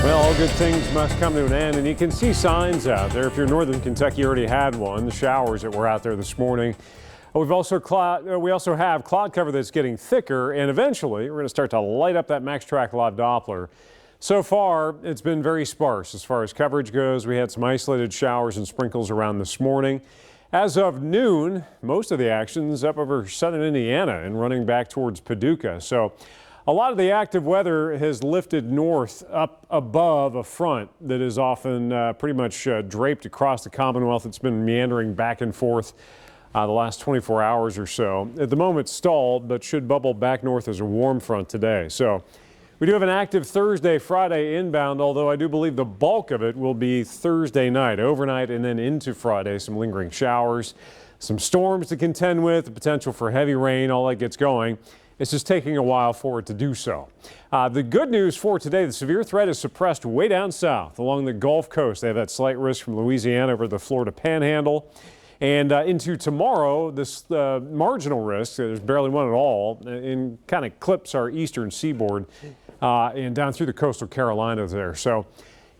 Well, all good things must come to an end, and you can see signs out there. If you're in northern Kentucky, you already had one. The showers that were out there this morning. We also have cloud cover that's getting thicker, and eventually we're going to start to light up that MaxTrack Live Doppler. So far, it's been very sparse as far as coverage goes. We had some isolated showers and sprinkles around this morning. As of noon, most of the action's up over southern Indiana and running back towards Paducah. So a lot of the active weather has lifted north up above a front that is often pretty much draped across the Commonwealth. It's been meandering back and forth the last 24 hours or so. At the moment stalled, but should bubble back north as a warm front today. So we do have an active Thursday, Friday inbound, although I do believe the bulk of it will be Thursday night, overnight, and then into Friday. Some lingering showers, some storms to contend with, the potential for heavy rain, all that gets going. It's just taking a while for it to do so. The good news for today, the severe threat is suppressed way down south along the Gulf Coast. They have that slight risk from Louisiana over the Florida Panhandle. And into tomorrow, this marginal risk, there's barely one at all, and kind of clips our eastern seaboard and down through the coastal Carolinas there. So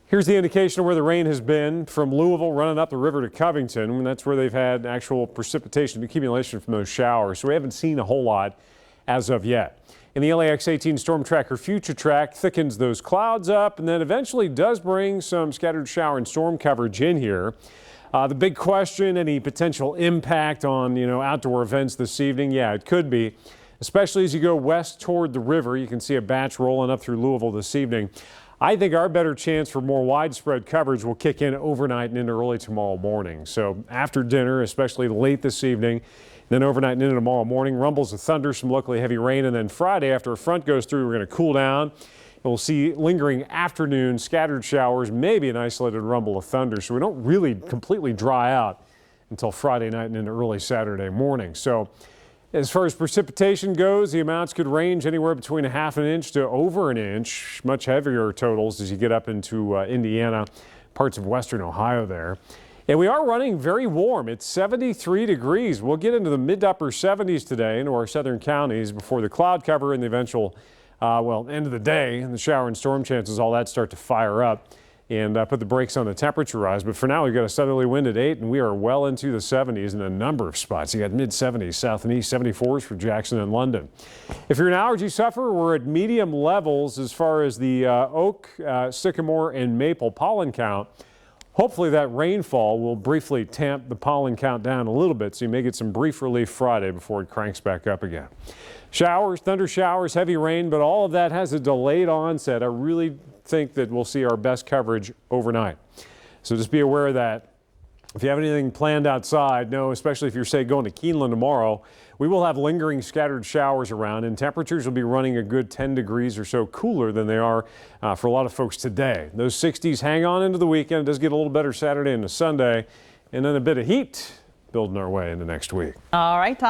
here's the indication of where the rain has been from Louisville running up the river to Covington. And that's where they've had actual precipitation accumulation from those showers. So we haven't seen a whole lot as of yet. And the LAX 18 Storm Tracker Future Track thickens those clouds up and then eventually does bring some scattered shower and storm coverage in here. The big question, any potential impact on, outdoor events this evening? Yeah, it could be, especially as you go west toward the river. You can see a batch rolling up through Louisville this evening. I think our better chance for more widespread coverage will kick in overnight and into early tomorrow morning. So after dinner, especially late this evening, then overnight and into tomorrow morning, rumbles of thunder, some locally heavy rain, and then Friday after a front goes through, we're going to cool down. We'll see lingering afternoon scattered showers, maybe an isolated rumble of thunder. So we don't really completely dry out until Friday night and into early Saturday morning. So as far as precipitation goes, the amounts could range anywhere between a half an inch to over an inch. Much heavier totals as you get up into Indiana, parts of western Ohio there. And we are running very warm. It's 73 degrees. We'll get into the mid to upper 70s today into our southern counties before the cloud cover and the eventual end of the day, and the shower and storm chances, all that start to fire up and put the brakes on the temperature rise. But for now, we've got a southerly wind at 8, and we are well into the 70s in a number of spots. You got mid-70s, south and east, 74s for Jackson and London. If you're an allergy sufferer, we're at medium levels as far as the oak, sycamore, and maple pollen count. Hopefully that rainfall will briefly tamp the pollen count down a little bit, so you may get some brief relief Friday before it cranks back up again. Showers, thunder showers, heavy rain, but all of that has a delayed onset. I really think that we'll see our best coverage overnight. So just be aware of that. If you have anything planned outside, especially if you're, say, going to Keeneland tomorrow, we will have lingering scattered showers around, and temperatures will be running a good 10 degrees or so cooler than they are for a lot of folks today. Those 60s hang on into the weekend. It does get a little better Saturday into Sunday, and then a bit of heat building our way into next week. All right, Tom.